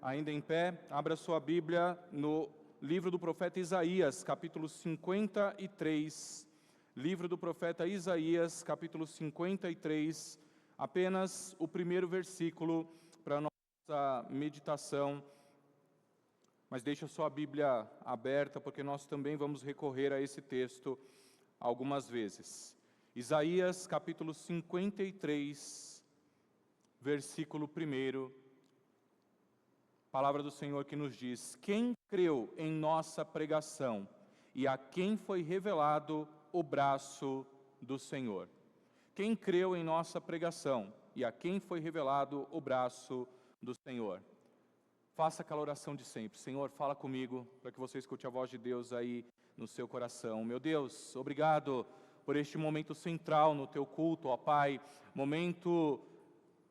Ainda em pé, abra sua Bíblia no livro do profeta Isaías, capítulo 53. Livro do profeta Isaías, capítulo 53, apenas o primeiro versículo para a nossa meditação. Mas deixa sua Bíblia aberta, porque nós também vamos recorrer a esse texto algumas vezes. Isaías, capítulo 53, versículo 1. Palavra do Senhor que nos diz: quem creu em nossa pregação e a quem foi revelado o braço do Senhor? Quem creu em nossa pregação e a quem foi revelado o braço do Senhor? Faça aquela oração de sempre. Senhor, fala comigo, para que você escute a voz de Deus aí no seu coração. Meu Deus, obrigado por este momento central no teu culto, ó Pai, momento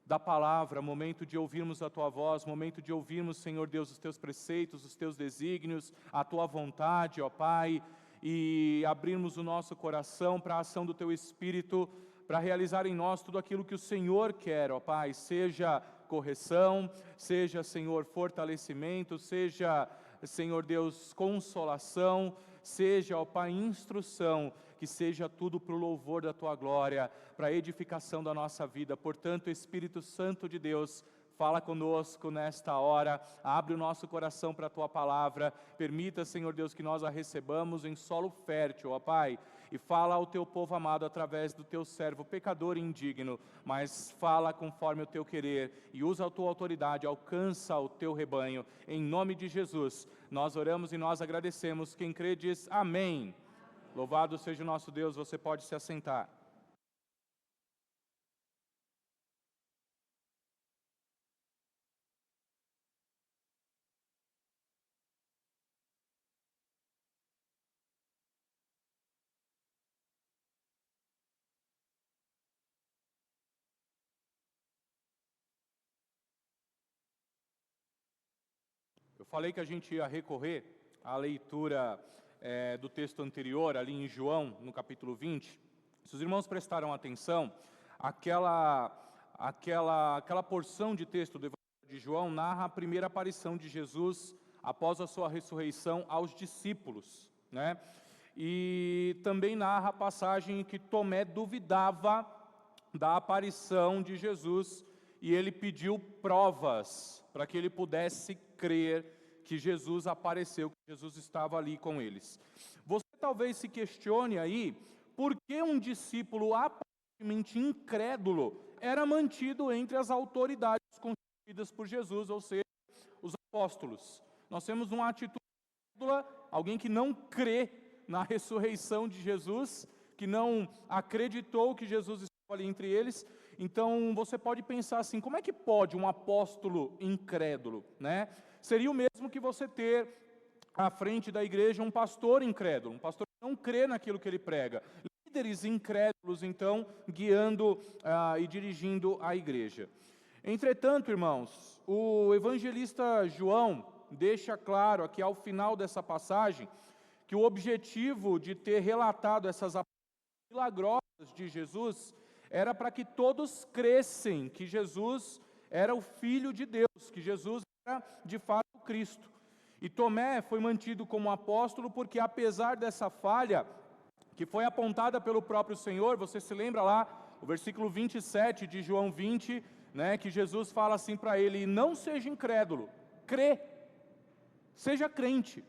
da palavra, momento de ouvirmos a Tua voz, momento de ouvirmos, Senhor Deus, os Teus preceitos, os Teus desígnios, a Tua vontade, ó Pai, e abrirmos o nosso coração para a ação do Teu Espírito, para realizar em nós tudo aquilo que o Senhor quer, ó Pai, seja correção, seja, Senhor, fortalecimento, seja, Senhor Deus, consolação, seja, ó Pai, instrução, que seja tudo para o louvor da Tua glória, para a edificação da nossa vida. Portanto, Espírito Santo de Deus, fala conosco nesta hora, abre o nosso coração para a Tua palavra, permita, Senhor Deus, que nós a recebamos em solo fértil, ó Pai, e fala ao Teu povo amado através do Teu servo, pecador e indigno, mas fala conforme o Teu querer, e usa a Tua autoridade, alcança o Teu rebanho, em nome de Jesus, nós oramos e nós agradecemos. Quem crê diz amém. Louvado seja o nosso Deus, você pode se assentar. Eu falei que a gente ia recorrer à leitura do texto anterior, ali em João, no capítulo 20. Se os irmãos prestaram atenção, aquela porção de texto do Evangelho de João narra a primeira aparição de Jesus após a sua ressurreição aos discípulos, né? E também narra a passagem em que Tomé duvidava da aparição de Jesus e ele pediu provas para que ele pudesse crer que Jesus apareceu, que Jesus estava ali com eles. Você talvez se questione aí, por que um discípulo aparentemente incrédulo era mantido entre as autoridades constituídas por Jesus, ou seja, os apóstolos? Nós temos uma atitude incrédula, alguém que não crê na ressurreição de Jesus, que não acreditou que Jesus estava ali entre eles. Então você pode pensar assim, como é que pode um apóstolo incrédulo, né? Seria o mesmo que você ter à frente da igreja um pastor incrédulo, um pastor que não crê naquilo que ele prega. Líderes incrédulos, então, guiando e dirigindo a igreja. Entretanto, irmãos, o evangelista João deixa claro aqui ao final dessa passagem que o objetivo de ter relatado essas aparições milagrosas de Jesus era para que todos crescem que Jesus era o Filho de Deus, que Jesus era de fato Cristo. E Tomé foi mantido como apóstolo porque, apesar dessa falha que foi apontada pelo próprio Senhor, você se lembra lá, o versículo 27 de João 20, né, que Jesus fala assim para ele: não seja incrédulo, crê, seja crente.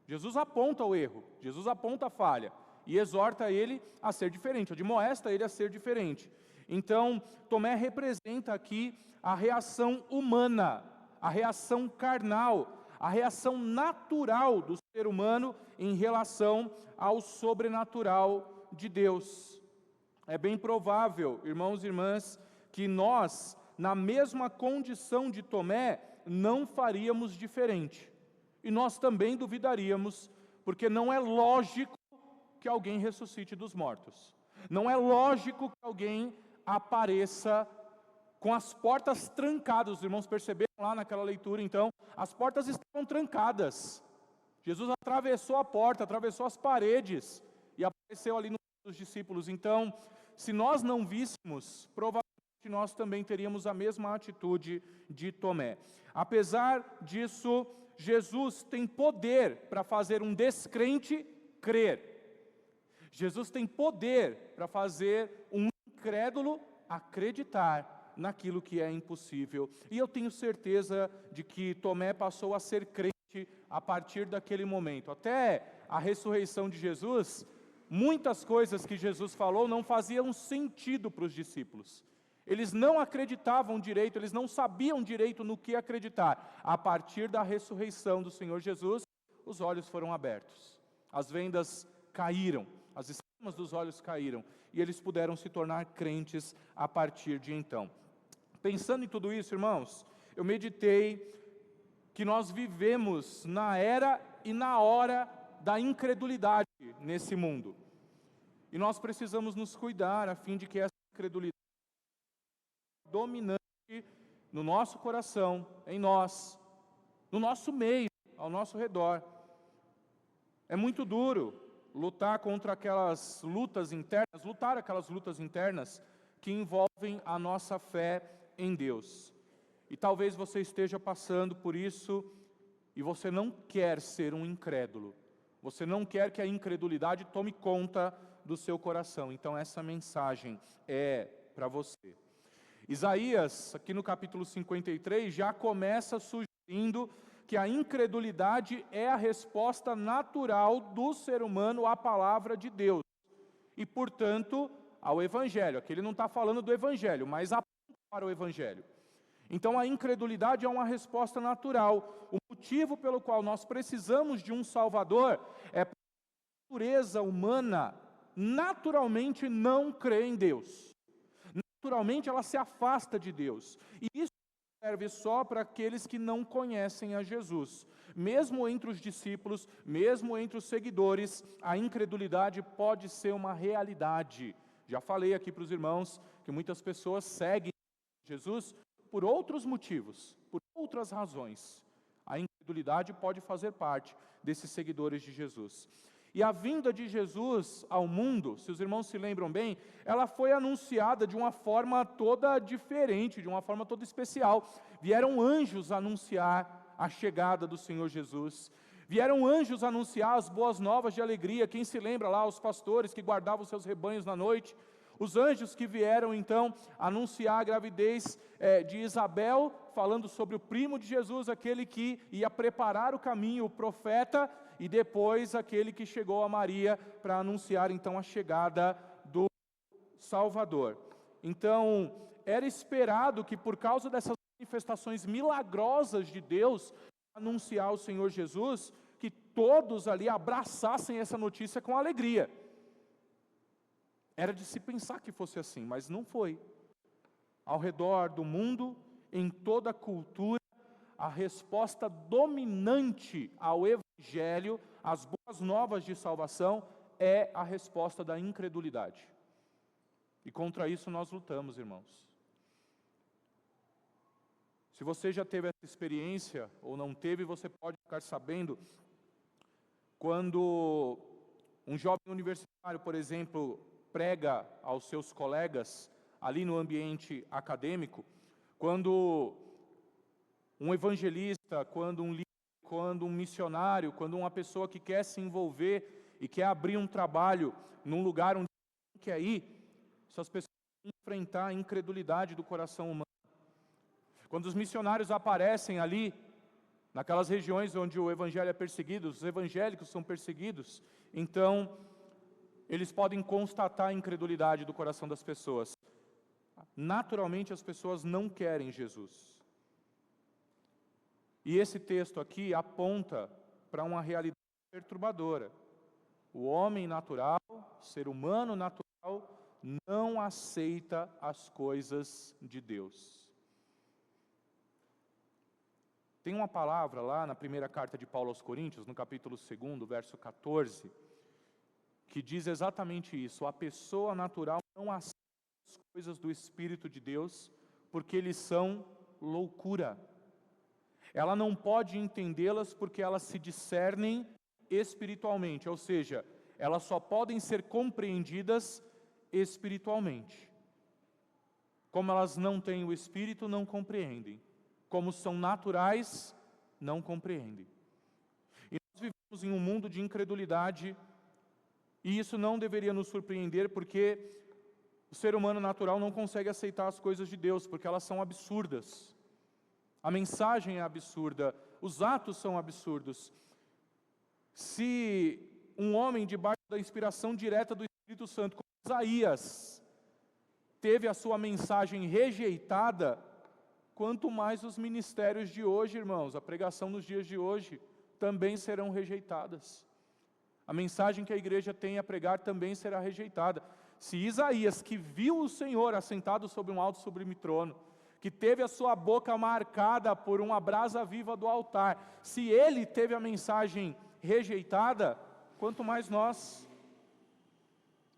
Jesus aponta o erro, Jesus aponta a falha e exorta ele a ser diferente, admoesta ele a ser diferente. Então, Tomé representa aqui a reação humana, a reação carnal, a reação natural do ser humano em relação ao sobrenatural de Deus. É bem provável, irmãos e irmãs, que nós, na mesma condição de Tomé, não faríamos diferente. E nós também duvidaríamos, porque não é lógico que alguém ressuscite dos mortos. Não é lógico que alguém apareça com as portas trancadas. Os irmãos perceberam lá naquela leitura, então, as portas estavam trancadas. Jesus atravessou a porta, atravessou as paredes e apareceu ali nos discípulos. Então, se nós não víssemos, provavelmente nós também teríamos a mesma atitude de Tomé. Apesar disso, Jesus tem poder para fazer um descrente crer. Jesus tem poder para fazer um incrédulo acreditar naquilo que é impossível. E eu tenho certeza de que Tomé passou a ser crente a partir daquele momento. Até a ressurreição de Jesus, muitas coisas que Jesus falou não faziam sentido para os discípulos. Eles não acreditavam direito, eles não sabiam direito no que acreditar. A partir da ressurreição do Senhor Jesus, os olhos foram abertos, as vendas caíram, as escamas dos olhos caíram, e eles puderam se tornar crentes a partir de então. Pensando em tudo isso, irmãos, eu meditei que nós vivemos na era e na hora da incredulidade nesse mundo. E nós precisamos nos cuidar a fim de que essa incredulidade dominante no nosso coração, em nós, no nosso meio, ao nosso redor. É muito duro lutar contra aquelas lutas internas que envolvem a nossa fé em Deus. E talvez você esteja passando por isso e você não quer ser um incrédulo. Você não quer que a incredulidade tome conta do seu coração. Então essa mensagem é para você. Isaías, aqui no capítulo 53, já começa sugerindo que a incredulidade é a resposta natural do ser humano à palavra de Deus. E, portanto, ao Evangelho. Aqui ele não está falando do Evangelho, mas aponta para o Evangelho. Então a incredulidade é uma resposta natural. O motivo pelo qual nós precisamos de um Salvador é porque a natureza humana naturalmente não crê em Deus. Naturalmente ela se afasta de Deus. E isso serve só para aqueles que não conhecem a Jesus. Mesmo entre os discípulos, mesmo entre os seguidores, a incredulidade pode ser uma realidade. Já falei aqui para os irmãos que muitas pessoas seguem Jesus por outros motivos, por outras razões. A incredulidade pode fazer parte desses seguidores de Jesus. E a vinda de Jesus ao mundo, se os irmãos se lembram bem, ela foi anunciada de uma forma toda diferente, de uma forma toda especial. Vieram anjos anunciar a chegada do Senhor Jesus. Vieram anjos anunciar as boas novas de alegria. Quem se lembra lá, os pastores que guardavam seus rebanhos na noite. Os anjos que vieram então anunciar a gravidez de Isabel, falando sobre o primo de Jesus, aquele que ia preparar o caminho, o profeta, e depois aquele que chegou a Maria para anunciar então a chegada do Salvador. Então, era esperado que por causa dessas manifestações milagrosas de Deus, anunciar o Senhor Jesus, que todos ali abraçassem essa notícia com alegria. Era de se pensar que fosse assim, mas não foi. Ao redor do mundo, em toda a cultura, a resposta dominante ao Evangelho, às boas novas de salvação, é a resposta da incredulidade. E contra isso nós lutamos, irmãos. Se você já teve essa experiência, ou não teve, você pode ficar sabendo, quando um jovem universitário, por exemplo, prega aos seus colegas, ali no ambiente acadêmico, quando um evangelista, quando um líder, quando um missionário, quando uma pessoa que quer se envolver e quer abrir um trabalho num lugar onde não quer ir, essas pessoas têm que enfrentar a incredulidade do coração humano. Quando os missionários aparecem ali, naquelas regiões onde o evangelho é perseguido, os evangélicos são perseguidos, então eles podem constatar a incredulidade do coração das pessoas. Naturalmente as pessoas não querem Jesus. E esse texto aqui aponta para uma realidade perturbadora. O homem natural, o ser humano natural, não aceita as coisas de Deus. Tem uma palavra lá na primeira carta de Paulo aos Coríntios, no capítulo 2, verso 14, que diz exatamente isso. A pessoa natural não aceita as coisas do Espírito de Deus, porque eles são loucura. Ela não pode entendê-las porque elas se discernem espiritualmente, ou seja, elas só podem ser compreendidas espiritualmente. Como elas não têm o Espírito, não compreendem. Como são naturais, não compreendem. E nós vivemos em um mundo de incredulidade, e isso não deveria nos surpreender, porque o ser humano natural não consegue aceitar as coisas de Deus, porque elas são absurdas. A mensagem é absurda, os atos são absurdos. Se um homem debaixo da inspiração direta do Espírito Santo, como Isaías, teve a sua mensagem rejeitada, quanto mais os ministérios de hoje, irmãos, a pregação nos dias de hoje, também serão rejeitadas. A mensagem que a igreja tem a pregar também será rejeitada. Se Isaías, que viu o Senhor assentado sobre um alto sublime trono, que teve a sua boca marcada por uma brasa viva do altar, se ele teve a mensagem rejeitada, quanto mais nós.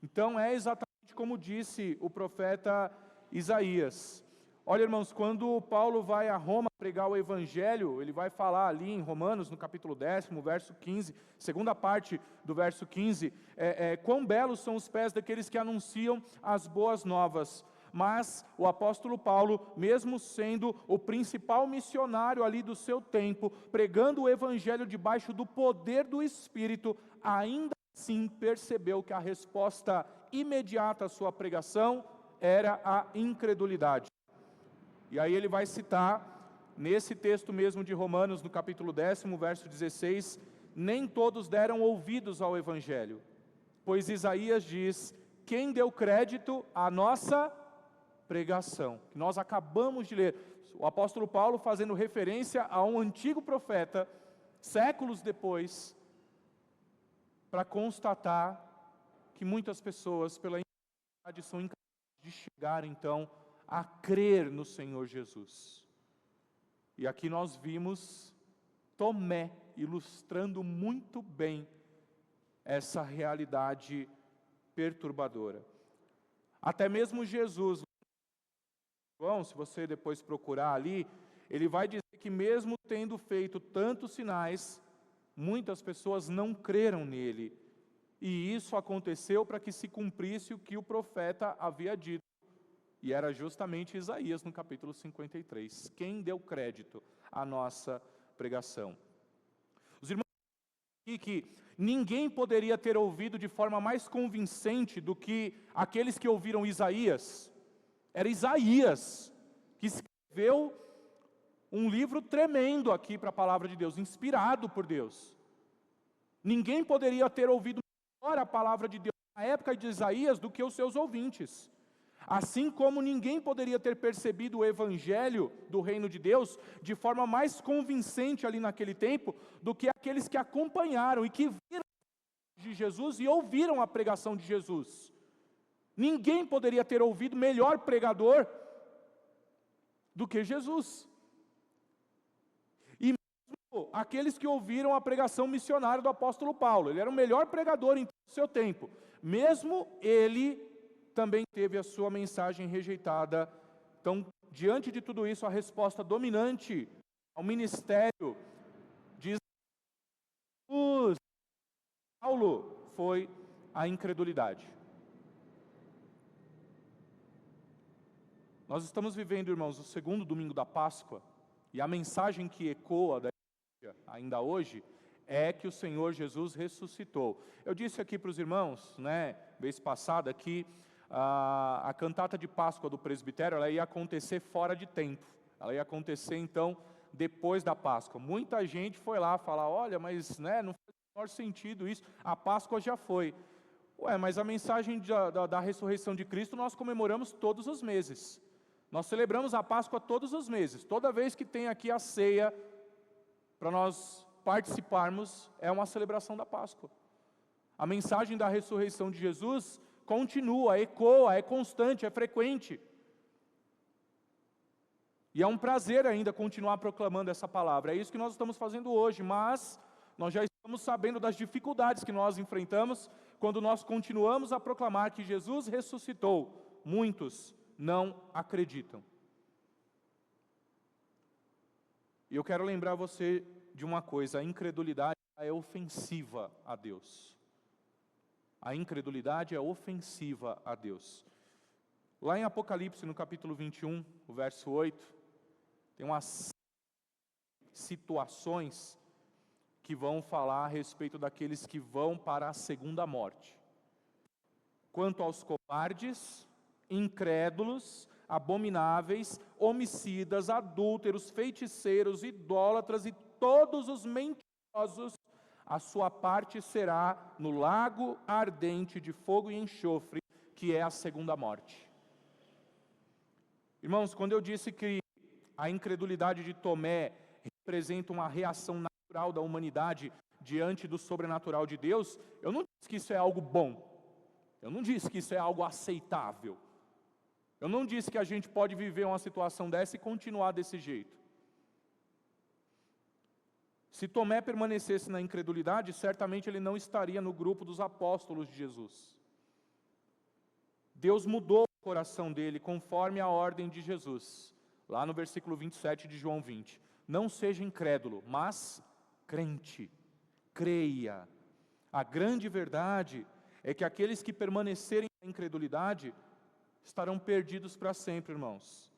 Então é exatamente como disse o profeta Isaías. Olha, irmãos, quando Paulo vai a Roma pregar o Evangelho, ele vai falar ali em Romanos, no capítulo 10º, verso 15, segunda parte do verso 15, quão belos são os pés daqueles que anunciam as boas novas. Mas o apóstolo Paulo, mesmo sendo o principal missionário ali do seu tempo, pregando o Evangelho debaixo do poder do Espírito, ainda assim percebeu que a resposta imediata à sua pregação era a incredulidade. E aí ele vai citar, nesse texto mesmo de Romanos, no capítulo 10º, verso 16, nem todos deram ouvidos ao Evangelho, pois Isaías diz, quem deu crédito à nossa pregação, que nós acabamos de ler. O apóstolo Paulo fazendo referência a um antigo profeta, séculos depois, para constatar que muitas pessoas, pela incredulidade, são incapazes de chegar, então, a crer no Senhor Jesus. E aqui nós vimos Tomé ilustrando muito bem essa realidade perturbadora. Até mesmo Jesus, João, se você depois procurar ali, ele vai dizer que mesmo tendo feito tantos sinais, muitas pessoas não creram nele. E isso aconteceu para que se cumprisse o que o profeta havia dito. E era justamente Isaías no capítulo 53. Quem deu crédito à nossa pregação? Os irmãos aqui que ninguém poderia ter ouvido de forma mais convincente do que aqueles que ouviram Isaías. Era Isaías que escreveu um livro tremendo aqui para a palavra de Deus, inspirado por Deus. Ninguém poderia ter ouvido melhor a palavra de Deus na época de Isaías do que os seus ouvintes. Assim como ninguém poderia ter percebido o Evangelho do reino de Deus de forma mais convincente ali naquele tempo do que aqueles que acompanharam e que viram de Jesus e ouviram a pregação de Jesus. Ninguém poderia ter ouvido melhor pregador do que Jesus. E mesmo aqueles que ouviram a pregação missionária do apóstolo Paulo, ele era o melhor pregador em todo o seu tempo. Mesmo ele também teve a sua mensagem rejeitada. Então, diante de tudo isso, a resposta dominante ao ministério de Paulo foi a incredulidade. Nós estamos vivendo, irmãos, o segundo domingo da Páscoa, e a mensagem que ecoa da igreja ainda hoje é que o Senhor Jesus ressuscitou. Eu disse aqui para os irmãos, vez passada, que a cantata de Páscoa do presbitério, ela ia acontecer fora de tempo. Ela ia acontecer, então, depois da Páscoa. Muita gente foi lá falar, olha, mas não faz o menor sentido isso, a Páscoa já foi. Mas a mensagem da ressurreição de Cristo nós comemoramos todos os meses. Nós celebramos a Páscoa todos os meses. Toda vez que tem aqui a ceia, para nós participarmos, é uma celebração da Páscoa. A mensagem da ressurreição de Jesus continua, ecoa, é constante, é frequente. E é um prazer ainda continuar proclamando essa palavra. É isso que nós estamos fazendo hoje, mas nós já estamos sabendo das dificuldades que nós enfrentamos quando nós continuamos a proclamar que Jesus ressuscitou. Muitos não acreditam. E eu quero lembrar você de uma coisa: a incredulidade é ofensiva a Deus. A incredulidade é ofensiva a Deus. Lá em Apocalipse, no capítulo 21, o verso 8, tem umas situações que vão falar a respeito daqueles que vão para a segunda morte. Quanto aos covardes, incrédulos, abomináveis, homicidas, adúlteros, feiticeiros, idólatras e todos os mentirosos, a sua parte será no lago ardente de fogo e enxofre, que é a segunda morte. Irmãos, quando eu disse que a incredulidade de Tomé representa uma reação natural da humanidade diante do sobrenatural de Deus, eu não disse que isso é algo bom. Eu não disse que isso é algo aceitável. Eu não disse que a gente pode viver uma situação dessa e continuar desse jeito. Se Tomé permanecesse na incredulidade, certamente ele não estaria no grupo dos apóstolos de Jesus. Deus mudou o coração dele conforme a ordem de Jesus. Lá no versículo 27 de João 20. Não seja incrédulo, mas crente. Creia. A grande verdade é que aqueles que permanecerem na incredulidade estarão perdidos para sempre, irmãos.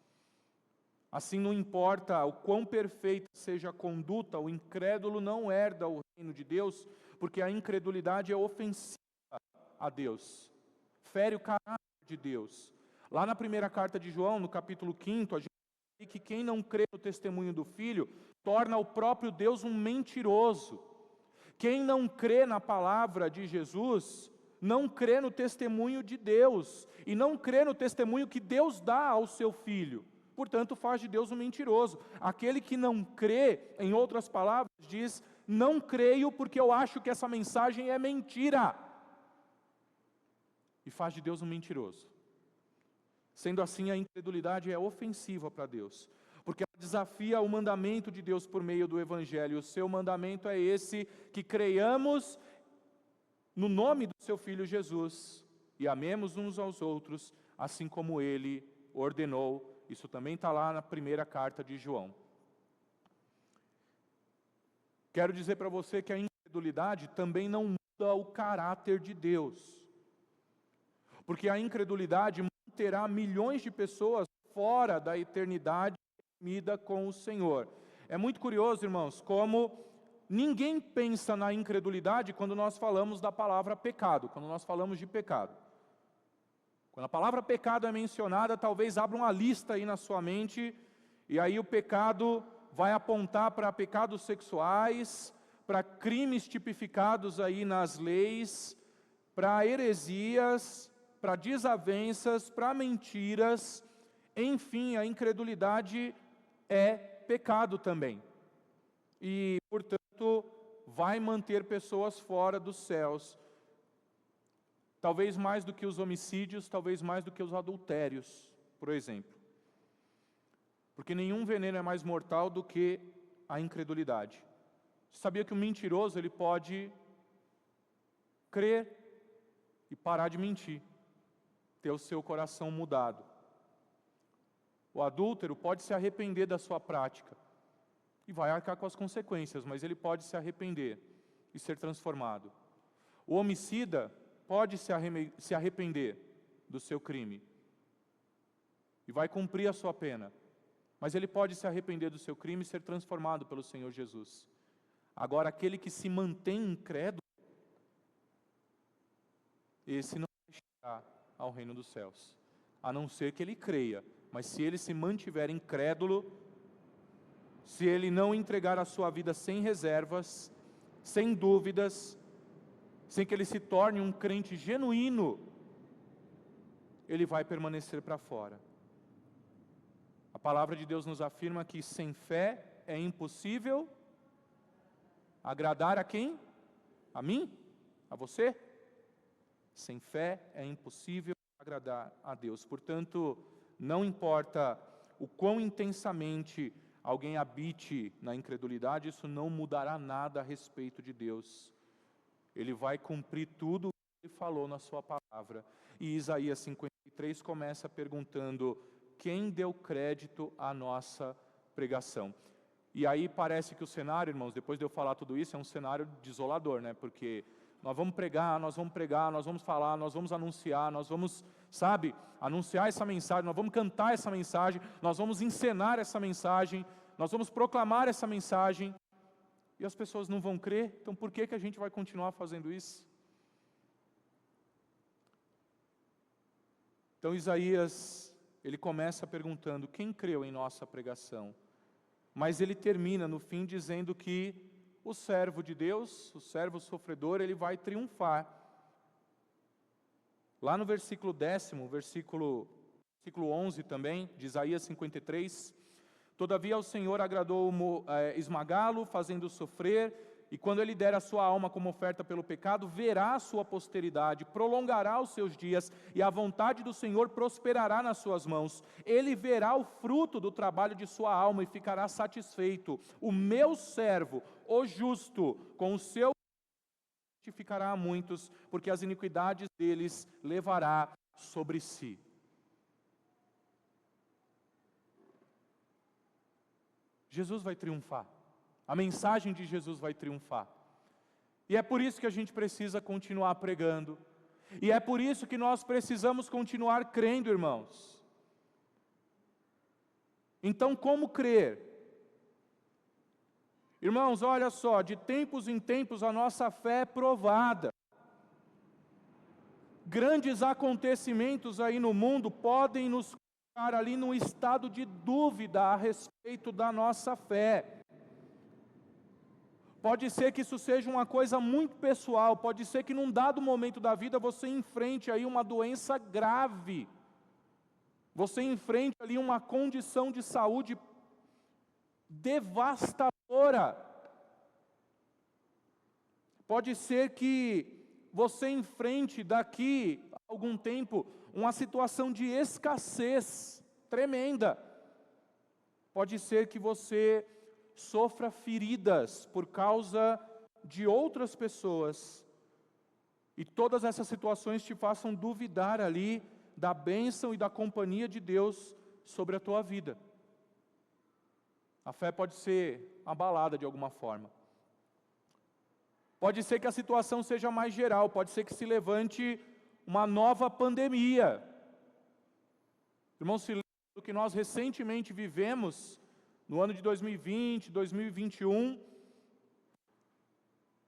Assim, não importa o quão perfeita seja a conduta, o incrédulo não herda o reino de Deus, porque a incredulidade é ofensiva a Deus, fere o caráter de Deus. Lá na primeira carta de João, no capítulo 5, a gente vê que quem não crê no testemunho do Filho, torna o próprio Deus um mentiroso. Quem não crê na palavra de Jesus, não crê no testemunho de Deus, e não crê no testemunho que Deus dá ao seu Filho. Portanto, faz de Deus um mentiroso. Aquele que não crê, em outras palavras, diz: não creio porque eu acho que essa mensagem é mentira. E faz de Deus um mentiroso. Sendo assim, a incredulidade é ofensiva para Deus, porque ela desafia o mandamento de Deus por meio do Evangelho. O seu mandamento é esse, que creiamos no nome do seu Filho Jesus, e amemos uns aos outros, assim como Ele ordenou. Isso também está lá na primeira carta de João. Quero dizer para você que a incredulidade também não muda o caráter de Deus, porque a incredulidade manterá milhões de pessoas fora da eternidade redimida com o Senhor. É muito curioso, irmãos, como ninguém pensa na incredulidade quando nós falamos da palavra pecado, quando nós falamos de pecado. Quando a palavra pecado é mencionada, talvez abra uma lista aí na sua mente, e aí o pecado vai apontar para pecados sexuais, para crimes tipificados aí nas leis, para heresias, para desavenças, para mentiras. Enfim, a incredulidade é pecado também. E, portanto, vai manter pessoas fora dos céus. Talvez mais do que os homicídios, talvez mais do que os adultérios, por exemplo. Porque nenhum veneno é mais mortal do que a incredulidade. Você sabia que o mentiroso, ele pode crer e parar de mentir, ter o seu coração mudado. O adúltero pode se arrepender da sua prática e vai arcar com as consequências, mas ele pode se arrepender e ser transformado. O homicida pode se arrepender do seu crime e vai cumprir a sua pena, mas ele pode se arrepender do seu crime e ser transformado pelo Senhor Jesus. Agora, aquele que se mantém incrédulo, esse não vai chegar ao reino dos céus, a não ser que ele creia. Mas se ele se mantiver incrédulo, se ele não entregar a sua vida sem reservas, sem dúvidas, sem que ele se torne um crente genuíno, ele vai permanecer para fora. A palavra de Deus nos afirma que sem fé é impossível agradar a quem? A mim? A você? Sem fé é impossível agradar a Deus. Portanto, não importa o quão intensamente alguém habite na incredulidade, isso não mudará nada a respeito de Deus. Ele vai cumprir tudo o que ele falou na sua palavra. E Isaías 53 começa perguntando: quem deu crédito à nossa pregação? E aí parece que o cenário, irmãos, depois de eu falar tudo isso, é um cenário desolador, né? Porque nós vamos pregar, nós vamos falar, nós vamos anunciar, nós vamos, anunciar essa mensagem, nós vamos cantar essa mensagem, nós vamos encenar essa mensagem, nós vamos proclamar essa mensagem, e as pessoas não vão crer, então por que a gente vai continuar fazendo isso? Então Isaías, ele começa perguntando, quem creu em nossa pregação? Mas ele termina no fim dizendo que o servo de Deus, o servo sofredor, ele vai triunfar. Lá no versículo 10º, versículo 11 também, de Isaías 53, todavia o Senhor agradou esmagá-lo, fazendo-o sofrer, e quando ele der a sua alma como oferta pelo pecado, verá a sua posteridade, prolongará os seus dias, e a vontade do Senhor prosperará nas suas mãos. Ele verá o fruto do trabalho de sua alma e ficará satisfeito. O meu servo, o justo, com o seu justificará a muitos, porque as iniquidades deles levará sobre si. Jesus vai triunfar. A mensagem de Jesus vai triunfar. E é por isso que a gente precisa continuar pregando. E é por isso que nós precisamos continuar crendo, irmãos. Então, como crer? Irmãos, olha só, de tempos em tempos a nossa fé é provada. Grandes acontecimentos aí no mundo podem nos colocar ali num estado de dúvida a respeito da nossa fé. Pode ser que isso seja uma coisa muito pessoal, pode ser que num dado momento da vida você enfrente aí uma doença grave, você enfrente ali uma condição de saúde devastadora. Pode ser que você enfrente daqui a algum tempo uma situação de escassez tremenda. Pode ser que você sofra feridas por causa de outras pessoas, e todas essas situações te façam duvidar ali da bênção e da companhia de Deus sobre a tua vida. A fé pode ser abalada de alguma forma. Pode ser que a situação seja mais geral, pode ser que se levante uma nova pandemia. Irmãos, se lembram do que nós recentemente vivemos no ano de 2020, 2021,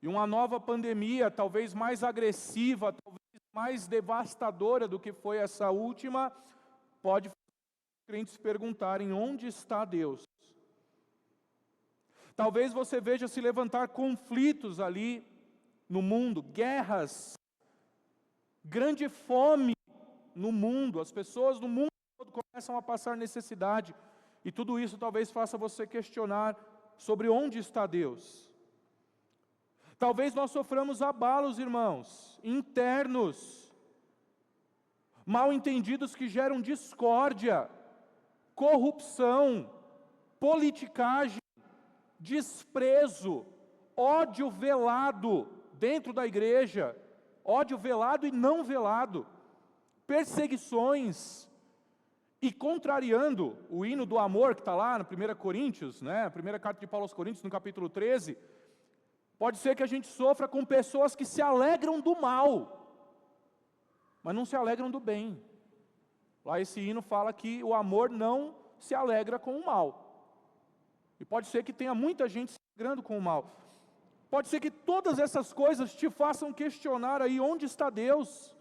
e uma nova pandemia, talvez mais agressiva, talvez mais devastadora do que foi essa última, pode fazer os crentes perguntarem, onde está Deus? Talvez você veja se levantar conflitos ali no mundo, guerras, grande fome no mundo, as pessoas no mundo todo começam a passar necessidade, e tudo isso talvez faça você questionar sobre onde está Deus. Talvez nós soframos abalos, irmãos, internos, mal entendidos que geram discórdia, corrupção, politicagem, desprezo, ódio velado dentro da igreja, ódio velado e não velado, perseguições. E contrariando o hino do amor que está lá na 1 Coríntios, a primeira carta de Paulo aos Coríntios, no capítulo 13, pode ser que a gente sofra com pessoas que se alegram do mal, mas não se alegram do bem. Lá esse hino fala que o amor não se alegra com o mal. E pode ser que tenha muita gente se alegrando com o mal. Pode ser que todas essas coisas te façam questionar aí onde está Deus.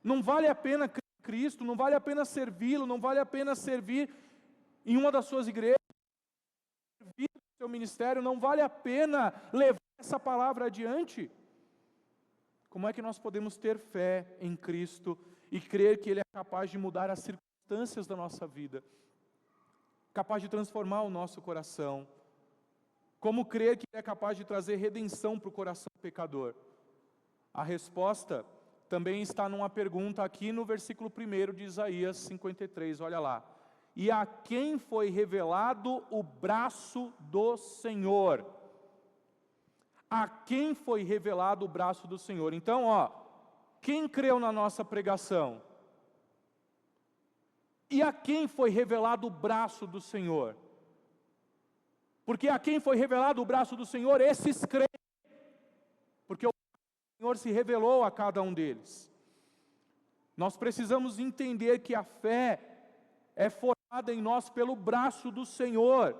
Não vale a pena Cristo, não vale a pena servi-lo, não vale a pena servir em uma das suas igrejas, servir no seu ministério, não vale a pena levar essa palavra adiante. Como é que nós podemos ter fé em Cristo e crer que Ele é capaz de mudar as circunstâncias da nossa vida, capaz de transformar o nosso coração? Como crer que Ele é capaz de trazer redenção para o coração pecador? A resposta também está numa pergunta aqui no versículo 1 de Isaías 53, olha lá. E a quem foi revelado o braço do Senhor? A quem foi revelado o braço do Senhor? Então, quem creu na nossa pregação? E a quem foi revelado o braço do Senhor? Porque a quem foi revelado o braço do Senhor, esses creem. Porque o Senhor se revelou a cada um deles. Nós precisamos entender que a fé é formada em nós pelo braço do Senhor.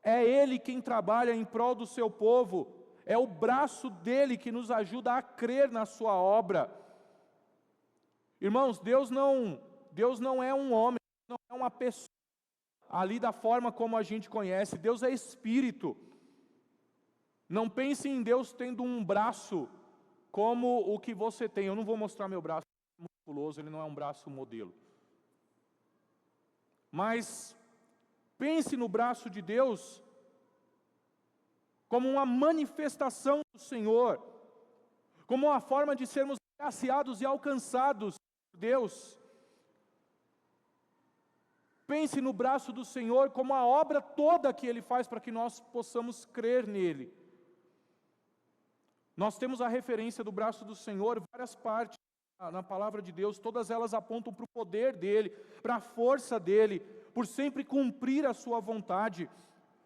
É Ele quem trabalha em prol do seu povo. É o braço dele que nos ajuda a crer na sua obra. Irmãos, Deus não é um homem, não é uma pessoa ali da forma como a gente conhece. Deus é Espírito. Não pense em Deus tendo um braço como o que você tem. Eu não vou mostrar meu braço musculoso, ele não é um braço modelo. Mas pense no braço de Deus como uma manifestação do Senhor, como uma forma de sermos agraciados e alcançados por Deus. Pense no braço do Senhor como a obra toda que Ele faz para que nós possamos crer nele. Nós temos a referência do braço do Senhor, várias partes na palavra de Deus, todas elas apontam para o poder dele, para a força dele, por sempre cumprir a sua vontade.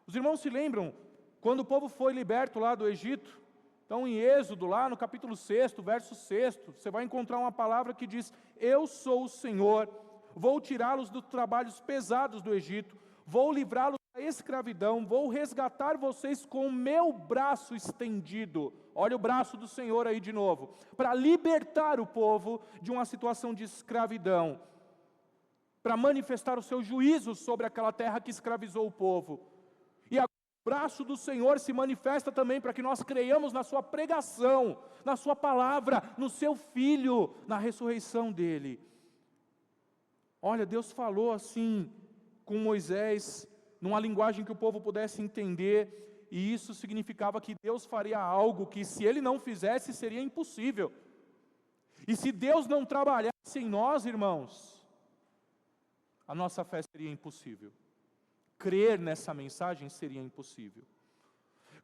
Os irmãos se lembram, quando o povo foi liberto lá do Egito, então em Êxodo, lá no capítulo 6, verso 6, você vai encontrar uma palavra que diz: eu sou o Senhor, vou tirá-los dos trabalhos pesados do Egito, vou livrá-los da escravidão, vou resgatar vocês com o meu braço estendido. Olha o braço do Senhor aí de novo, para libertar o povo de uma situação de escravidão, para manifestar o seu juízo sobre aquela terra que escravizou o povo. E agora o braço do Senhor se manifesta também para que nós creiamos na sua pregação, na sua palavra, no seu Filho, na ressurreição dele. Olha, Deus falou assim com Moisés, numa linguagem que o povo pudesse entender, e isso significava que Deus faria algo que, se Ele não fizesse, seria impossível. E se Deus não trabalhasse em nós, irmãos, a nossa fé seria impossível. Crer nessa mensagem seria impossível.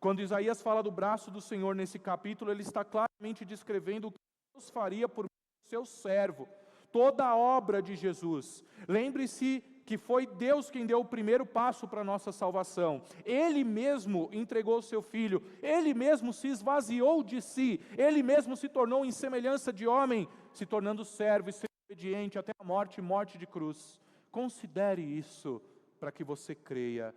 Quando Isaías fala do braço do Senhor nesse capítulo, ele está claramente descrevendo o que Deus faria por meio do seu servo, toda a obra de Jesus. Lembre-se que foi Deus quem deu o primeiro passo para a nossa salvação. Ele mesmo entregou o seu Filho, Ele mesmo se esvaziou de si, Ele mesmo se tornou em semelhança de homem, se tornando servo e sendo obediente até a morte, morte de cruz. Considere isso para que você creia.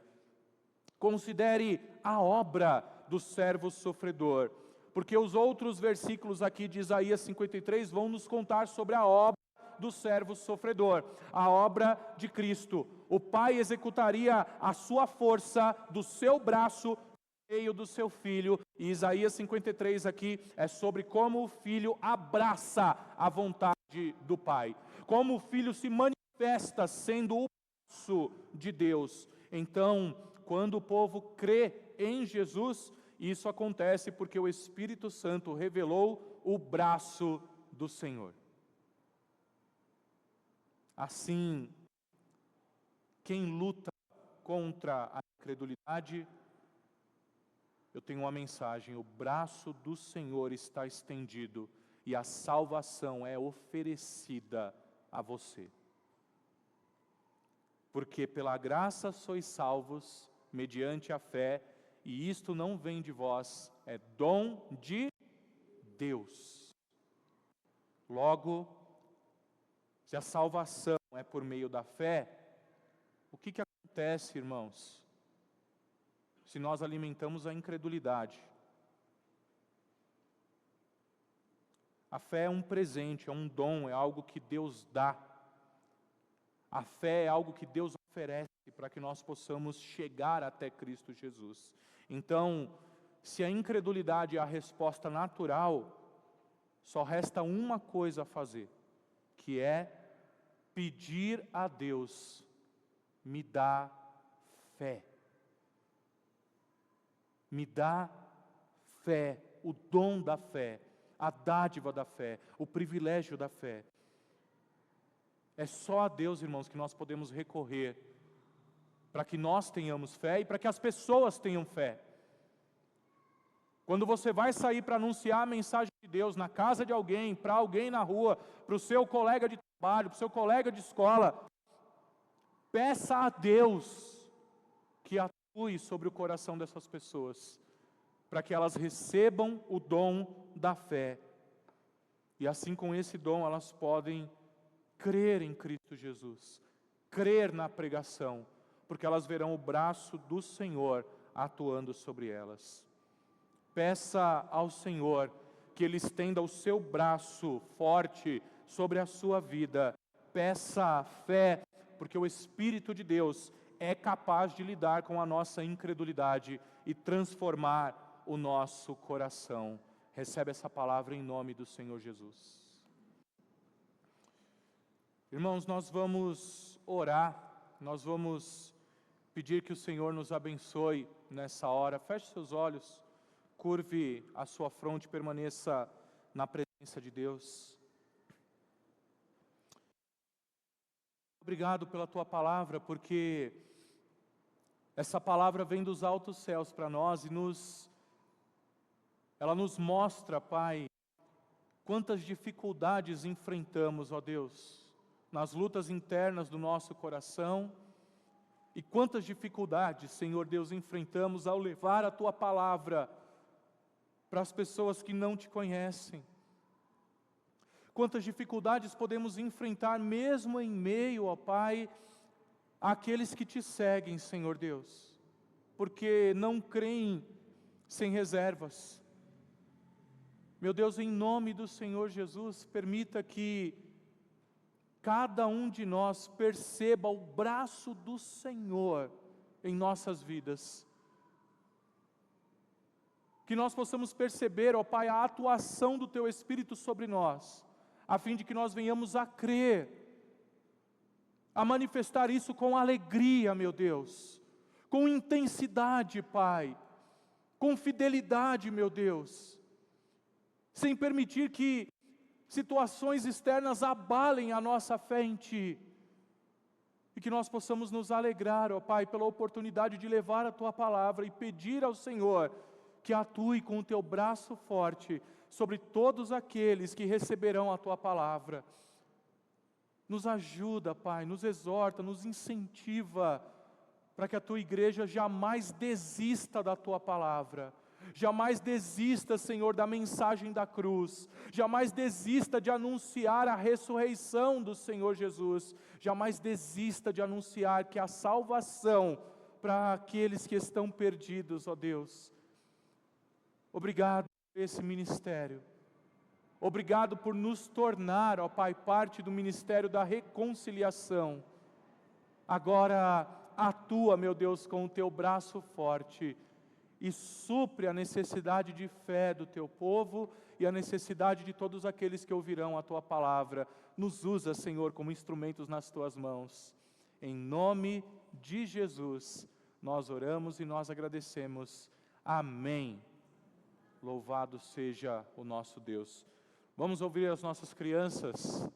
Considere a obra do servo sofredor, porque os outros versículos aqui de Isaías 53 vão nos contar sobre a obra do servo sofredor, a obra de Cristo. O Pai executaria a sua força do seu braço no meio do seu Filho, e Isaías 53 aqui é sobre como o Filho abraça a vontade do Pai, como o Filho se manifesta sendo o braço de Deus. Então, quando o povo crê em Jesus, isso acontece porque o Espírito Santo revelou o braço do Senhor. Assim, quem luta contra a incredulidade, eu tenho uma mensagem: o braço do Senhor está estendido e a salvação é oferecida a você. Porque pela graça sois salvos, mediante a fé, e isto não vem de vós, é dom de Deus. Logo, se a salvação é por meio da fé, o que acontece, irmãos, se nós alimentamos a incredulidade? A fé é um presente, é um dom, é algo que Deus dá. A fé é algo que Deus oferece para que nós possamos chegar até Cristo Jesus. Então, se a incredulidade é a resposta natural, só resta uma coisa a fazer, que é pedir a Deus: me dá fé. Me dá fé, o dom da fé, a dádiva da fé, o privilégio da fé. É só a Deus, irmãos, que nós podemos recorrer para que nós tenhamos fé e para que as pessoas tenham fé. Quando você vai sair para anunciar a mensagem de Deus na casa de alguém, para alguém na rua, para o seu colega de trabalho, para o seu colega de escola, peça a Deus que atue sobre o coração dessas pessoas, para que elas recebam o dom da fé. E assim, com esse dom, elas podem crer em Cristo Jesus, crer na pregação, porque elas verão o braço do Senhor atuando sobre elas. Peça ao Senhor que Ele estenda o seu braço forte sobre a sua vida. Peça fé, porque o Espírito de Deus é capaz de lidar com a nossa incredulidade e transformar o nosso coração. Recebe essa palavra em nome do Senhor Jesus. Irmãos, nós vamos orar, nós vamos pedir que o Senhor nos abençoe nessa hora. Feche seus olhos, curve a sua fronte, permaneça na presença de Deus. Obrigado pela Tua palavra, porque essa palavra vem dos altos céus para nós e ela nos mostra, Pai, quantas dificuldades enfrentamos, ó Deus, nas lutas internas do nosso coração, e quantas dificuldades, Senhor Deus, enfrentamos ao levar a Tua palavra para as pessoas que não Te conhecem. Quantas dificuldades podemos enfrentar mesmo em meio, ó Pai, àqueles que Te seguem, Senhor Deus, porque não creem sem reservas. Meu Deus, em nome do Senhor Jesus, permita que cada um de nós perceba o braço do Senhor em nossas vidas. Que nós possamos perceber, ó Pai, a atuação do Teu Espírito sobre nós, a fim de que nós venhamos a crer, a manifestar isso com alegria, meu Deus, com intensidade, Pai, com fidelidade, meu Deus, sem permitir que situações externas abalem a nossa fé em Ti, e que nós possamos nos alegrar, ó Pai, pela oportunidade de levar a Tua palavra e pedir ao Senhor que atue com o Teu braço forte sobre todos aqueles que receberão a Tua palavra. Nos ajuda, Pai, nos exorta, nos incentiva, para que a Tua igreja jamais desista da Tua palavra, jamais desista, Senhor, da mensagem da cruz, jamais desista de anunciar a ressurreição do Senhor Jesus, jamais desista de anunciar que a salvação para aqueles que estão perdidos, ó Deus. Obrigado por esse ministério, obrigado por nos tornar, ó Pai, parte do ministério da reconciliação. Agora atua, meu Deus, com o Teu braço forte, e supre a necessidade de fé do Teu povo e a necessidade de todos aqueles que ouvirão a Tua palavra. Nos usa, Senhor, como instrumentos nas Tuas mãos. Em nome de Jesus, nós oramos e nós agradecemos. Amém. Louvado seja o nosso Deus. Vamos ouvir as nossas crianças.